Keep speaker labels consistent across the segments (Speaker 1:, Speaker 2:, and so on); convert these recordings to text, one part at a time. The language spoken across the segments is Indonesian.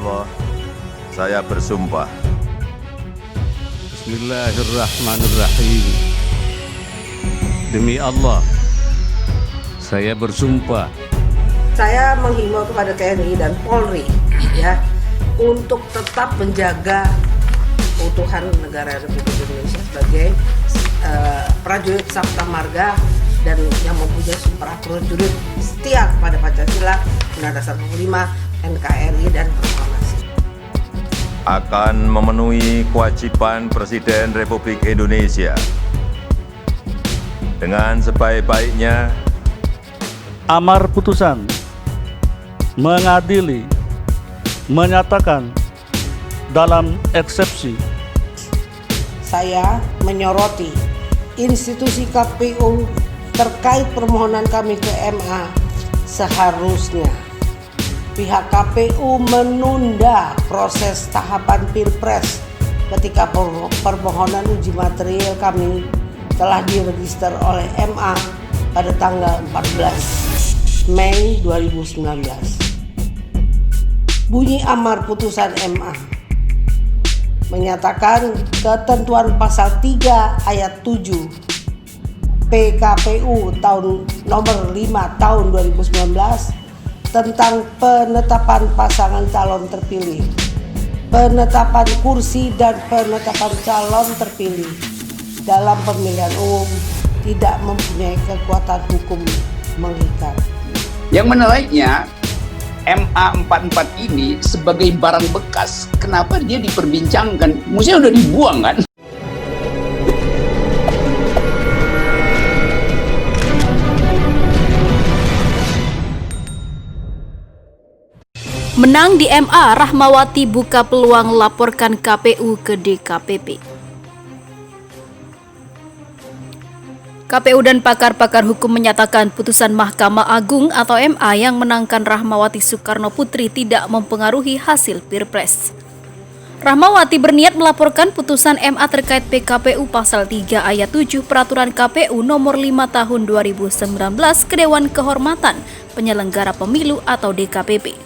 Speaker 1: Allah, saya bersumpah.
Speaker 2: Bismillahirrahmanirrahim. Demi Allah, saya bersumpah.
Speaker 3: Saya menghimbau kepada TNI dan Polri ya untuk tetap menjaga keutuhan negara Republik Indonesia sebagai prajurit Sabta Marga dan yang mempunyai prajurit setia kepada Pancasila, Undang-Undang Dasar 45, NKRI dan proklamasi.
Speaker 1: Akan memenuhi kewajiban Presiden Republik Indonesia dengan sebaik-baiknya.
Speaker 2: Amar putusan mengadili, menyatakan dalam eksepsi.
Speaker 3: Saya menyoroti institusi KPU terkait permohonan kami ke MA. Seharusnya pihak KPU menunda proses tahapan Pilpres ketika permohonan uji material kami telah diregister oleh MA pada tanggal 14 Mei 2019. Bunyi amar putusan MA menyatakan ketentuan pasal 3 ayat 7 PKPU nomor 5 tahun 2019 tentang penetapan pasangan calon terpilih, penetapan kursi dan penetapan calon terpilih dalam pemilihan umum tidak mempunyai kekuatan hukum mengikat.
Speaker 4: Yang menariknya, MA 44 ini sebagai barang bekas, kenapa dia diperbincangkan? Mestinya udah dibuang kan?
Speaker 5: Menang di MA, Rahmawati buka peluang laporkan KPU ke DKPP. KPU dan pakar-pakar hukum menyatakan putusan Mahkamah Agung atau MA yang menangkan Rahmawati Soekarno Putri tidak mempengaruhi hasil Pilpres. Rahmawati berniat melaporkan putusan MA terkait PKPU pasal 3 ayat 7 Peraturan KPU nomor 5 tahun 2019 ke Dewan Kehormatan Penyelenggara Pemilu atau DKPP.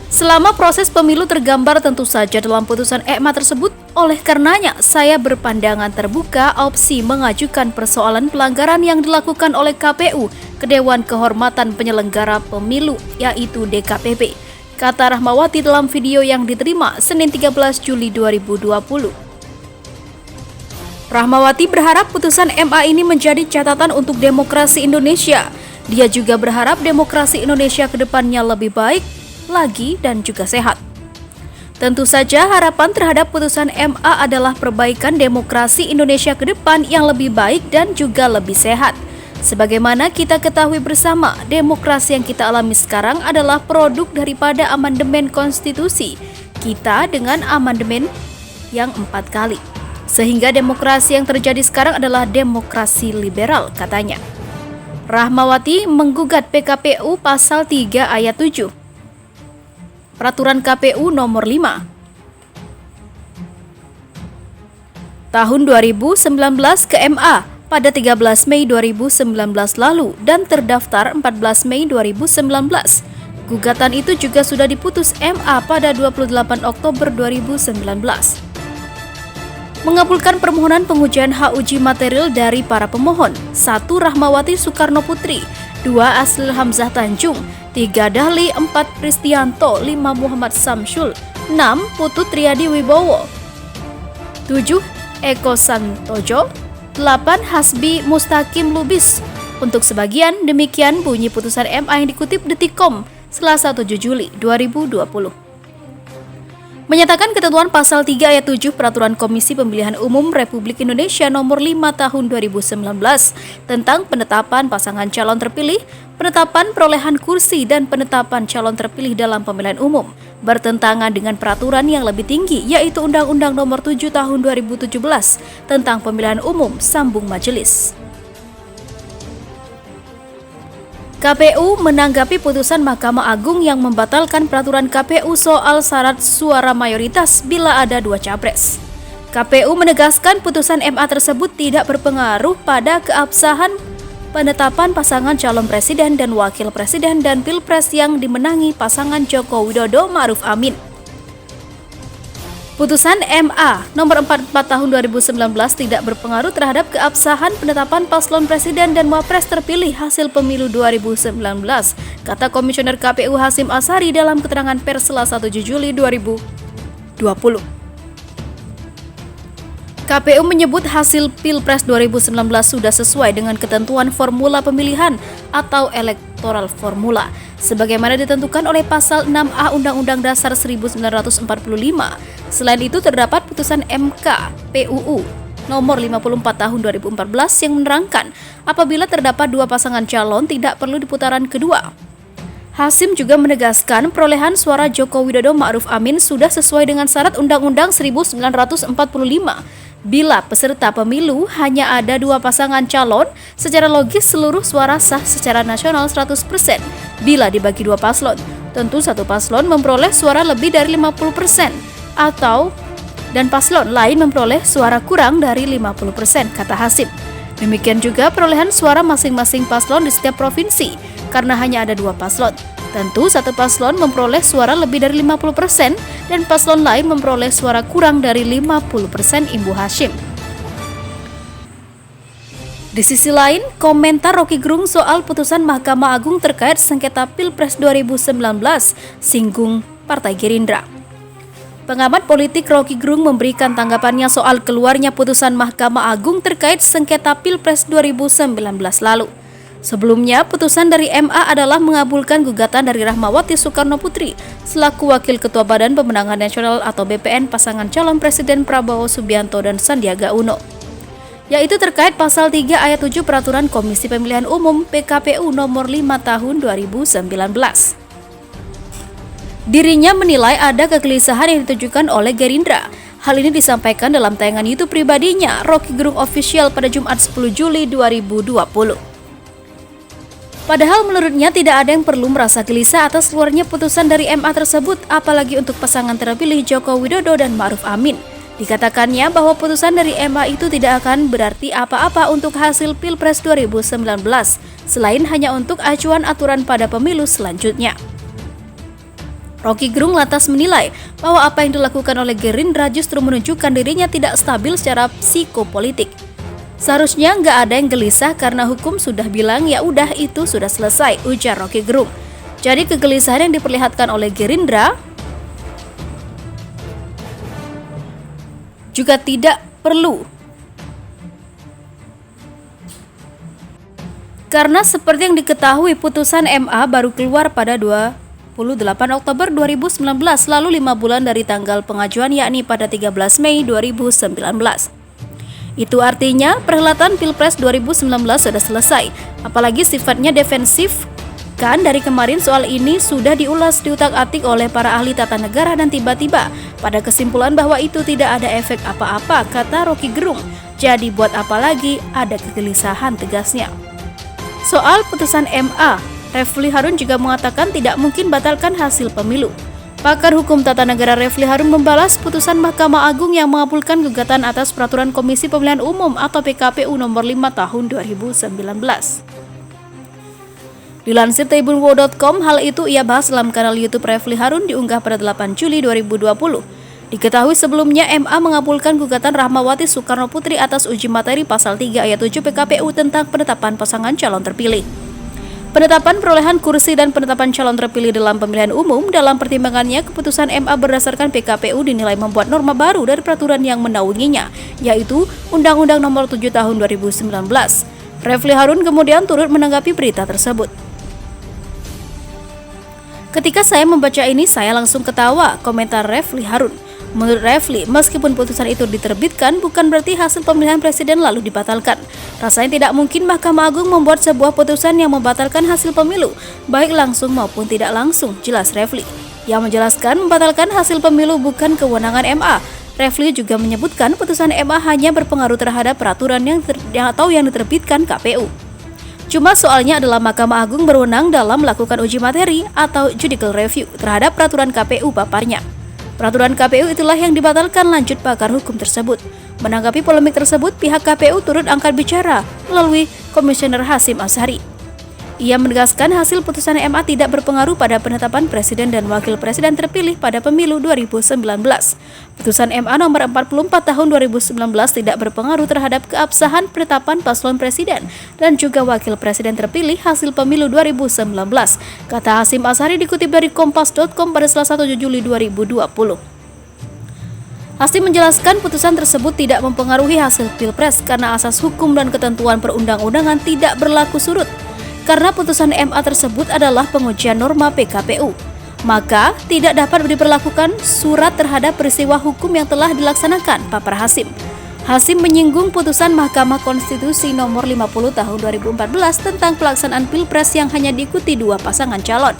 Speaker 5: Selama proses pemilu tergambar tentu saja dalam putusan MA tersebut, oleh karenanya saya berpandangan terbuka opsi mengajukan persoalan pelanggaran yang dilakukan oleh KPU ke Dewan Kehormatan Penyelenggara Pemilu yaitu DKPP, kata Rahmawati dalam video yang diterima Senin 13 Juli 2020. Rahmawati berharap putusan MA ini menjadi catatan untuk demokrasi Indonesia. Dia juga berharap demokrasi Indonesia ke depannya lebih baik lagi dan juga sehat. Tentu saja harapan terhadap putusan MA adalah perbaikan demokrasi Indonesia ke depan yang lebih baik dan juga lebih sehat. Sebagaimana kita ketahui bersama, demokrasi yang kita alami sekarang adalah produk daripada amandemen konstitusi kita dengan amandemen yang 4 kali. Sehingga demokrasi yang terjadi sekarang adalah demokrasi liberal, katanya. Rahmawati menggugat PKPU pasal 3 ayat 7 Peraturan KPU nomor 5 tahun 2019 ke MA pada 13 Mei 2019 lalu dan terdaftar 14 Mei 2019. Gugatan itu juga sudah diputus MA pada 28 Oktober 2019. Mengabulkan permohonan pengujian hak uji material dari para pemohon. 1. Rahmawati Soekarno Putri, 2. Aslil Hamzah Tanjung, 3. Dahli, 4. Pristianto, 5. Muhammad Samsul, 6. Putut Triadi Wibowo, 7. Eko Santojo, 8. Hasbi Mustaqim Lubis. Untuk sebagian, demikian bunyi putusan MA yang dikutip Detikcom Selasa 7 Juli 2020. Menyatakan ketentuan pasal 3 ayat 7 Peraturan Komisi Pemilihan Umum Republik Indonesia nomor 5 tahun 2019 tentang penetapan pasangan calon terpilih, penetapan perolehan kursi dan penetapan calon terpilih dalam pemilihan umum bertentangan dengan peraturan yang lebih tinggi yaitu Undang-Undang nomor 7 tahun 2017 tentang pemilihan umum sambung majelis. KPU menanggapi putusan Mahkamah Agung yang membatalkan peraturan KPU soal syarat suara mayoritas bila ada 2 capres. KPU menegaskan putusan MA tersebut tidak berpengaruh pada keabsahan penetapan pasangan calon presiden dan wakil presiden dan Pilpres yang dimenangi pasangan Joko Widodo Ma'ruf Amin. Putusan MA nomor 44 tahun 2019 tidak berpengaruh terhadap keabsahan penetapan paslon presiden dan wapres terpilih hasil pemilu 2019, kata Komisioner KPU Hasyim Asyari dalam keterangan pers Selasa 7 Juli 2020. KPU menyebut hasil Pilpres 2019 sudah sesuai dengan ketentuan formula pemilihan atau electoral formula, sebagaimana ditentukan oleh Pasal 6A Undang-Undang Dasar 1945. Selain itu, terdapat putusan MK PUU nomor 54 tahun 2014 yang menerangkan apabila terdapat dua pasangan calon tidak perlu di putaran kedua. Hasyim juga menegaskan perolehan suara Joko Widodo Ma'ruf Amin sudah sesuai dengan syarat Undang-Undang 1945. Bila peserta pemilu hanya ada dua pasangan calon, secara logis seluruh suara sah secara nasional 100%. Bila dibagi dua paslon, tentu satu paslon memperoleh suara lebih dari 50% dan paslon lain memperoleh suara kurang dari 50%, kata Hasyim. Demikian juga perolehan suara masing-masing paslon di setiap provinsi, karena hanya ada dua paslon. Tentu satu paslon memperoleh suara lebih dari 50% dan paslon lain memperoleh suara kurang dari 50%, imbu Hasyim. Di sisi lain, komentar Roky Gerung soal putusan Mahkamah Agung terkait sengketa Pilpres 2019 singgung Partai Gerindra. Pengamat politik Roky Gerung memberikan tanggapannya soal keluarnya putusan Mahkamah Agung terkait sengketa Pilpres 2019 lalu. Sebelumnya, putusan dari MA adalah mengabulkan gugatan dari Rahmawati Soekarno Putri selaku Wakil Ketua Badan Pemenangan Nasional atau BPN pasangan calon Presiden Prabowo Subianto dan Sandiaga Uno, yaitu terkait Pasal 3 Ayat 7 Peraturan Komisi Pemilihan Umum PKPU nomor 5 tahun 2019. Dirinya menilai ada kegelisahan yang ditujukan oleh Gerindra. Hal ini disampaikan dalam tayangan YouTube pribadinya, Roky Gerung Official, pada Jumat 10 Juli 2020. Padahal menurutnya tidak ada yang perlu merasa gelisah atas keluarnya putusan dari MA tersebut, apalagi untuk pasangan terpilih Joko Widodo dan Ma'ruf Amin. Dikatakannya bahwa putusan dari MA itu tidak akan berarti apa-apa untuk hasil Pilpres 2019, selain hanya untuk acuan aturan pada pemilu selanjutnya. Roky Gerung lantas menilai bahwa apa yang dilakukan oleh Gerindra justru menunjukkan dirinya tidak stabil secara psikopolitik. Seharusnya nggak ada yang gelisah karena hukum sudah bilang ya udah itu sudah selesai, ujar Roky Gerung. Jadi kegelisahan yang diperlihatkan oleh Gerindra juga tidak perlu. Karena seperti yang diketahui, putusan MA baru keluar pada 28 Oktober 2019, lalu 5 bulan dari tanggal pengajuan, yakni pada 13 Mei 2019. Itu artinya perhelatan Pilpres 2019 sudah selesai, apalagi sifatnya defensif. Kan dari kemarin soal ini sudah diulas diutak-atik oleh para ahli tata negara dan tiba-tiba pada kesimpulan bahwa itu tidak ada efek apa-apa, kata Roky Gerung. Jadi buat apa lagi ada kegelisahan, tegasnya. Soal putusan MA, Refli Harun juga mengatakan tidak mungkin batalkan hasil pemilu. Pakar Hukum Tata Negara Refli Harun membalas putusan Mahkamah Agung yang mengabulkan gugatan atas Peraturan Komisi Pemilihan Umum atau PKPU nomor 5 tahun 2019. Dilansir tribunwo.com, hal itu ia bahas dalam kanal YouTube Refli Harun diunggah pada 8 Juli 2020. Diketahui sebelumnya MA mengabulkan gugatan Rahmawati Soekarno Putri atas uji materi Pasal 3 Ayat 7 PKPU tentang penetapan pasangan calon terpilih. Penetapan perolehan kursi dan penetapan calon terpilih dalam pemilihan umum, dalam pertimbangannya keputusan MA berdasarkan PKPU dinilai membuat norma baru dari peraturan yang menaunginya, yaitu Undang-Undang Nomor 7 Tahun 2019. Refli Harun kemudian turut menanggapi berita tersebut. Ketika saya membaca ini, saya langsung ketawa, komentar Refli Harun. Menurut Refli, meskipun putusan itu diterbitkan, bukan berarti hasil pemilihan presiden lalu dibatalkan. Rasanya tidak mungkin Mahkamah Agung membuat sebuah putusan yang membatalkan hasil pemilu, baik langsung maupun tidak langsung, jelas Refli. Yang menjelaskan membatalkan hasil pemilu bukan kewenangan MA. Refli juga menyebutkan putusan MA hanya berpengaruh terhadap peraturan yang diterbitkan KPU. Cuma soalnya adalah Mahkamah Agung berwenang dalam melakukan uji materi atau judicial review terhadap peraturan KPU, paparnya. Peraturan KPU itulah yang dibatalkan, lanjut pakar hukum tersebut. Menanggapi polemik tersebut, pihak KPU turut angkat bicara melalui Komisioner Hasyim Asyari. Ia menegaskan hasil putusan MA tidak berpengaruh pada penetapan presiden dan wakil presiden terpilih pada pemilu 2019. Putusan MA nomor 44 tahun 2019 tidak berpengaruh terhadap keabsahan penetapan paslon presiden dan juga wakil presiden terpilih hasil pemilu 2019, kata Hasyim Asyari dikutip dari kompas.com pada Selasa 7 Juli 2020. Hasyim menjelaskan putusan tersebut tidak mempengaruhi hasil Pilpres karena asas hukum dan ketentuan perundang-undangan tidak berlaku surut. Karena putusan MA tersebut adalah pengujian norma PKPU, maka tidak dapat diberlakukan surat terhadap peristiwa hukum yang telah dilaksanakan, papar Hasyim. Hasyim menyinggung putusan Mahkamah Konstitusi nomor 50 tahun 2014 tentang pelaksanaan Pilpres yang hanya diikuti 2 pasangan calon.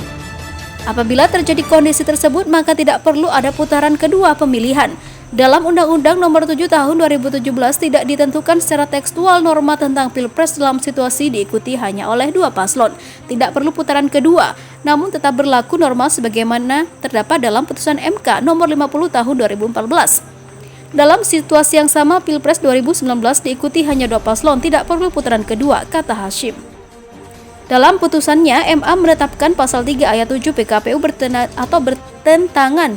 Speaker 5: Apabila terjadi kondisi tersebut, maka tidak perlu ada putaran kedua pemilihan. Dalam Undang-Undang Nomor 7 Tahun 2017 tidak ditentukan secara tekstual norma tentang Pilpres dalam situasi diikuti hanya oleh 2 paslon. Tidak perlu putaran kedua, namun tetap berlaku norma sebagaimana terdapat dalam putusan MK Nomor 50 Tahun 2014. Dalam situasi yang sama, Pilpres 2019 diikuti hanya 2 paslon, tidak perlu putaran kedua, kata Hasyim. Dalam putusannya, MA menetapkan pasal 3 ayat 7 PKPU bertentangan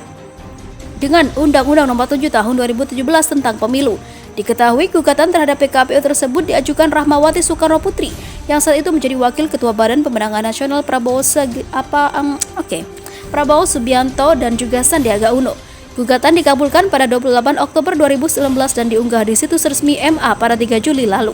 Speaker 5: dengan Undang-Undang Nomor 7 Tahun 2017 tentang Pemilu. Diketahui gugatan terhadap PKPU tersebut diajukan Rahmawati Soekarno Putri yang saat itu menjadi Wakil Ketua Badan Pemenangan Nasional Prabowo Subianto dan juga Sandiaga Uno. Gugatan dikabulkan pada 28 Oktober 2019 dan diunggah di situs resmi MA pada 3 Juli lalu.